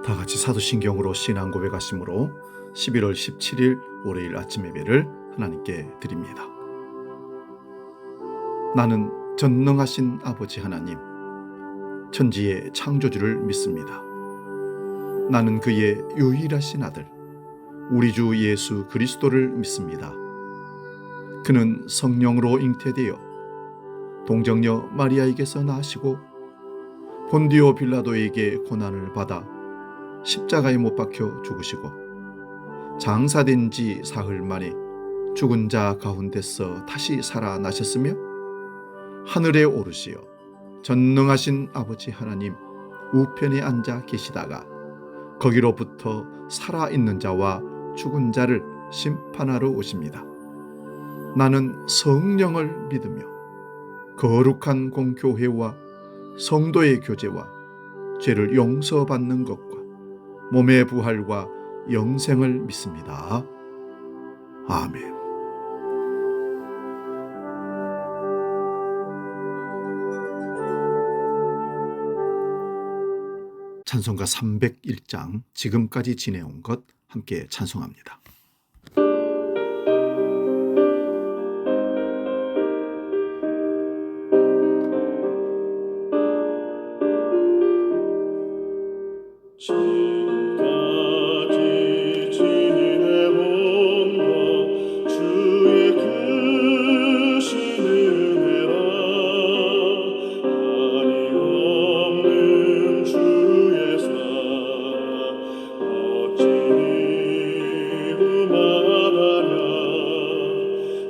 다 같이 사도신경으로 신앙 고백하심으로 11월 17일 월요일 아침 예배를 하나님께 드립니다. 나는 전능하신 아버지 하나님, 천지의 창조주를 믿습니다. 나는 그의 유일하신 아들, 우리 주 예수 그리스도를 믿습니다. 그는 성령으로 잉태되어 동정녀 마리아에게서 나시고 본디오 빌라도에게 고난을 받아 십자가에 못 박혀 죽으시고 장사된 지 사흘 만에 죽은 자 가운데서 다시 살아나셨으며 하늘에 오르시어 전능하신 아버지 하나님 우편에 앉아 계시다가 거기로부터 살아있는 자와 죽은 자를 심판하러 오십니다. 나는 성령을 믿으며 거룩한 공교회와 성도의 교제와 죄를 용서받는 것과 몸의 부활과 영생을 믿습니다. 아멘. 찬송가 301장 지금까지 지내온 것 함께 찬송합니다. 지금까지 지내온 것 주의 크신 은혜라. 한이 없는 주의 사랑 어찌 이루마다냐.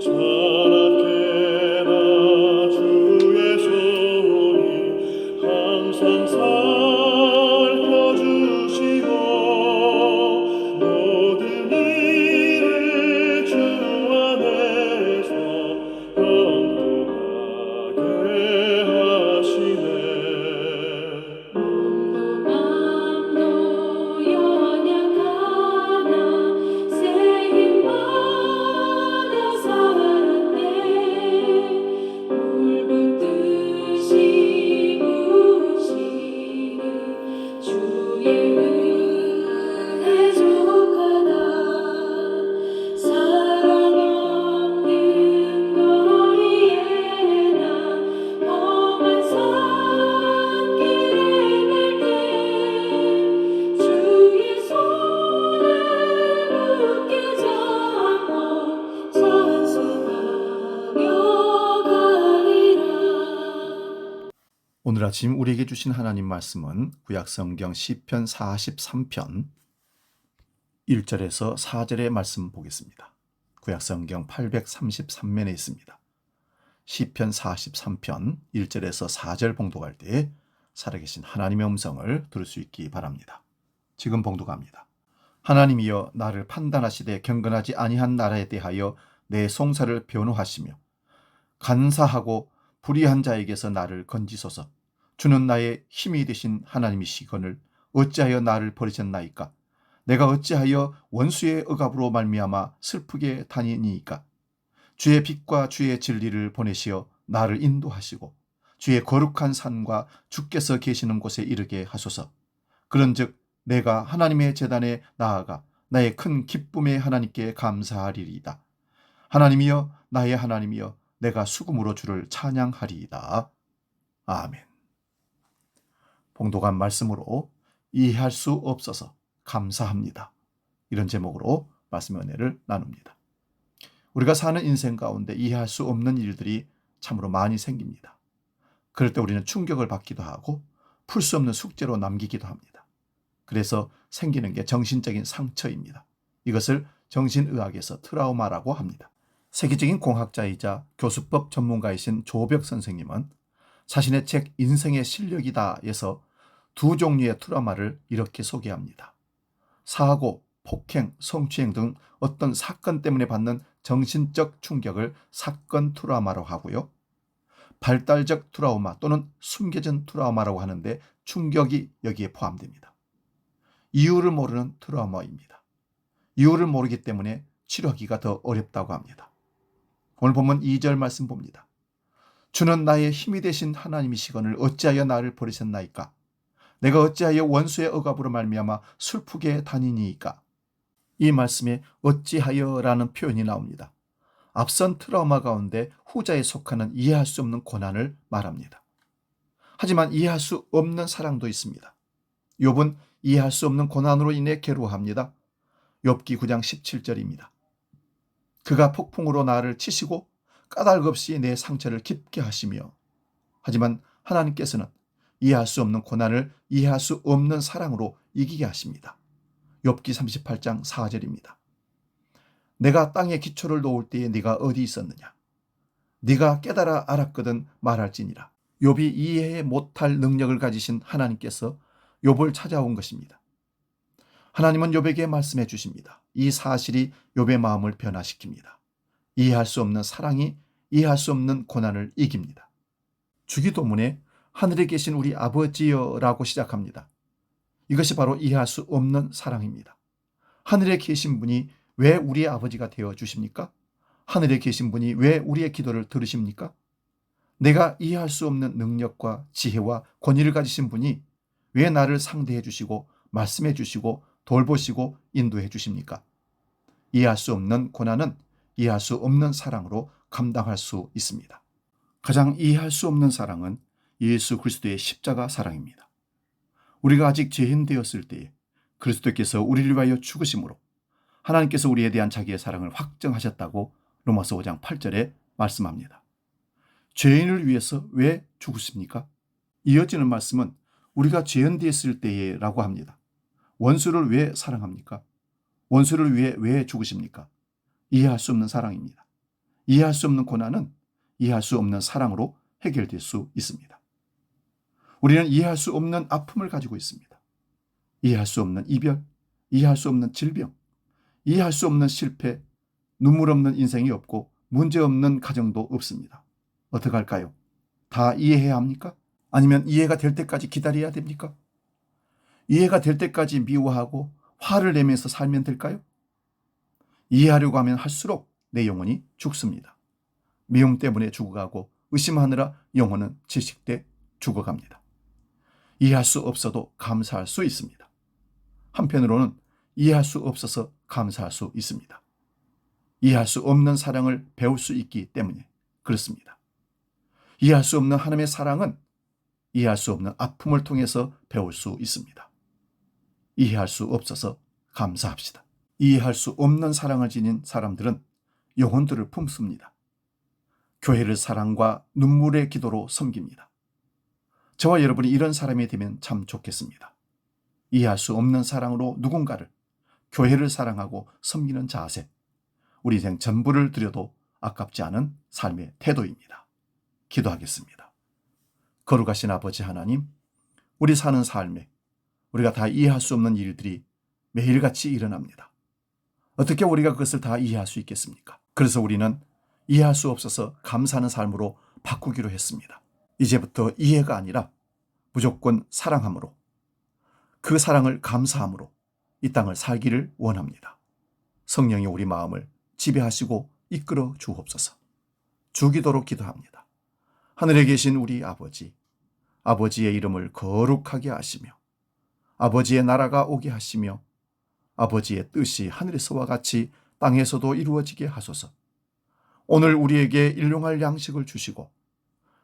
자나깨나 주의 손이 항상 살펴주시고 모든 일을 주 안에서 형통하게 하시네. 마음도 연약하나 새 힘받아 살았네. 물붓듯이 부으시니 주의 은혜 족하다. 사랑 없는 거리에 나 험한 산길에 갈 때 주의 손을 굳게 잡고 찬송하며 가리라. 오늘 아침 우리에게 주신 하나님 말씀은 구약성경 시편 43편 1절에서 4절의 말씀 보겠습니다. 구약성경 833면에 있습니다. 시편 43편 1절에서 4절 봉독할 때에 살아계신 하나님의 음성을 들을 수 있기 바랍니다. 지금 봉독합니다. 하나님이여 나를 판단하시되 경건하지 아니한 나라에 대하여 내 송사를 변호하시며 간사하고 불의한 자에게서 나를 건지소서. 주는 나의 힘이 되신 하나님이시거늘 어찌하여 나를 버리셨나이까. 내가 어찌하여 원수의 억압으로 말미암아 슬프게 다니니이까. 주의 빛과 주의 진리를 보내시어 나를 인도하시고 주의 거룩한 산과 주께서 계시는 곳에 이르게 하소서. 그런즉 내가 하나님의 제단에 나아가 나의 큰 기쁨의 하나님께 감사하리이다. 하나님이여 나의 하나님이여 내가 수금으로 주를 찬양하리이다. 아멘. 봉독한 말씀으로 이해할 수 없어서 감사합니다. 이런 제목으로 말씀의 은혜를 나눕니다. 우리가 사는 인생 가운데 이해할 수 없는 일들이 참으로 많이 생깁니다. 그럴 때 우리는 충격을 받기도 하고 풀 수 없는 숙제로 남기기도 합니다. 그래서 생기는 게 정신적인 상처입니다. 이것을 정신의학에서 트라우마라고 합니다. 세계적인 공학자이자 교수법 전문가이신 조벽 선생님은 자신의 책 인생의 실력이다에서 두 종류의 트라우마를 이렇게 소개합니다. 사고, 폭행, 성추행 등 어떤 사건 때문에 받는 정신적 충격을 사건 트라우마로 하고요. 발달적 트라우마 또는 숨겨진 트라우마라고 하는데 충격이 여기에 포함됩니다. 이유를 모르는 트라우마입니다. 이유를 모르기 때문에 치료하기가 더 어렵다고 합니다. 오늘 본문 2절 말씀 봅니다. 주는 나의 힘이 되신 하나님이시거늘 어찌하여 나를 버리셨나이까. 내가 어찌하여 원수의 억압으로 말미암아 슬프게 다니니이까? 이 말씀에 어찌하여라는 표현이 나옵니다. 앞선 트라우마 가운데 후자에 속하는 이해할 수 없는 고난을 말합니다. 하지만 이해할 수 없는 사랑도 있습니다. 욥은 이해할 수 없는 고난으로 인해 괴로워합니다. 욥기 9장 17절입니다. 그가 폭풍으로 나를 치시고 까닭없이 내 상처를 깊게 하시며, 하지만 하나님께서는 이해할 수 없는 고난을 이해할 수 없는 사랑으로 이기게 하십니다. 욥기 38장 4절입니다. 내가 땅에 기초를 놓을 때에 네가 어디 있었느냐? 네가 깨달아 알았거든 말할지니라. 욥이 이해 못할 능력을 가지신 하나님께서 욥을 찾아온 것입니다. 하나님은 욥에게 말씀해 주십니다. 이 사실이 욥의 마음을 변화시킵니다. 이해할 수 없는 사랑이 이해할 수 없는 고난을 이깁니다. 주기도문에 하늘에 계신 우리 아버지여라고 시작합니다. 이것이 바로 이해할 수 없는 사랑입니다. 하늘에 계신 분이 왜 우리의 아버지가 되어 주십니까? 하늘에 계신 분이 왜 우리의 기도를 들으십니까? 내가 이해할 수 없는 능력과 지혜와 권위를 가지신 분이 왜 나를 상대해 주시고 말씀해 주시고 돌보시고 인도해 주십니까? 이해할 수 없는 고난은 이해할 수 없는 사랑으로 감당할 수 있습니다. 가장 이해할 수 없는 사랑은 예수 그리스도의 십자가 사랑입니다. 우리가 아직 죄인 되었을 때에 그리스도께서 우리를 위하여 죽으심으로 하나님께서 우리에 대한 자기의 사랑을 확증하셨다고 로마서 5장 8절에 말씀합니다. 죄인을 위해서 왜 죽으십니까? 이어지는 말씀은 우리가 죄인 되었을 때에라고 합니다. 원수를 왜 사랑합니까? 원수를 위해 왜 죽으십니까? 이해할 수 없는 사랑입니다. 이해할 수 없는 고난은 이해할 수 없는 사랑으로 해결될 수 있습니다. 우리는 이해할 수 없는 아픔을 가지고 있습니다. 이해할 수 없는 이별, 이해할 수 없는 질병, 이해할 수 없는 실패, 눈물 없는 인생이 없고 문제 없는 가정도 없습니다. 어떻게 할까요? 다 이해해야 합니까? 아니면 이해가 될 때까지 기다려야 됩니까? 이해가 될 때까지 미워하고 화를 내면서 살면 될까요? 이해하려고 하면 할수록 내 영혼이 죽습니다. 미움 때문에 죽어가고 의심하느라 영혼은 질식돼 죽어갑니다. 이해할 수 없어도 감사할 수 있습니다. 한편으로는 이해할 수 없어서 감사할 수 있습니다. 이해할 수 없는 사랑을 배울 수 있기 때문에 그렇습니다. 이해할 수 없는 하나님의 사랑은 이해할 수 없는 아픔을 통해서 배울 수 있습니다. 이해할 수 없어서 감사합시다. 이해할 수 없는 사랑을 지닌 사람들은 영혼들을 품습니다. 교회를 사랑과 눈물의 기도로 섬깁니다. 저와 여러분이 이런 사람이 되면 참 좋겠습니다. 이해할 수 없는 사랑으로 누군가를, 교회를 사랑하고 섬기는 자세, 우리 인생 전부를 드려도 아깝지 않은 삶의 태도입니다. 기도하겠습니다. 거룩하신 아버지 하나님, 우리 사는 삶에 우리가 다 이해할 수 없는 일들이 매일같이 일어납니다. 어떻게 우리가 그것을 다 이해할 수 있겠습니까? 그래서 우리는 이해할 수 없어서 감사하는 삶으로 바꾸기로 했습니다. 이제부터 이해가 아니라 무조건 사랑함으로, 그 사랑을 감사함으로 이 땅을 살기를 원합니다. 성령이 우리 마음을 지배하시고 이끌어 주옵소서. 주기도로 기도합니다. 하늘에 계신 우리 아버지, 아버지의 이름을 거룩하게 하시며 아버지의 나라가 오게 하시며 아버지의 뜻이 하늘에서와 같이 땅에서도 이루어지게 하소서. 오늘 우리에게 일용할 양식을 주시고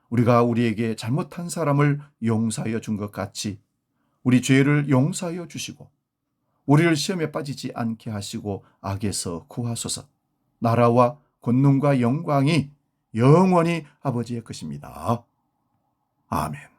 우리가 우리에게 잘못한 사람을 용서하여 준 것 같이 우리 죄를 용서하여 주시고 우리를 시험에 빠지지 않게 하시고 악에서 구하소서. 나라와 권능과 영광이 영원히 아버지의 것입니다. 아멘.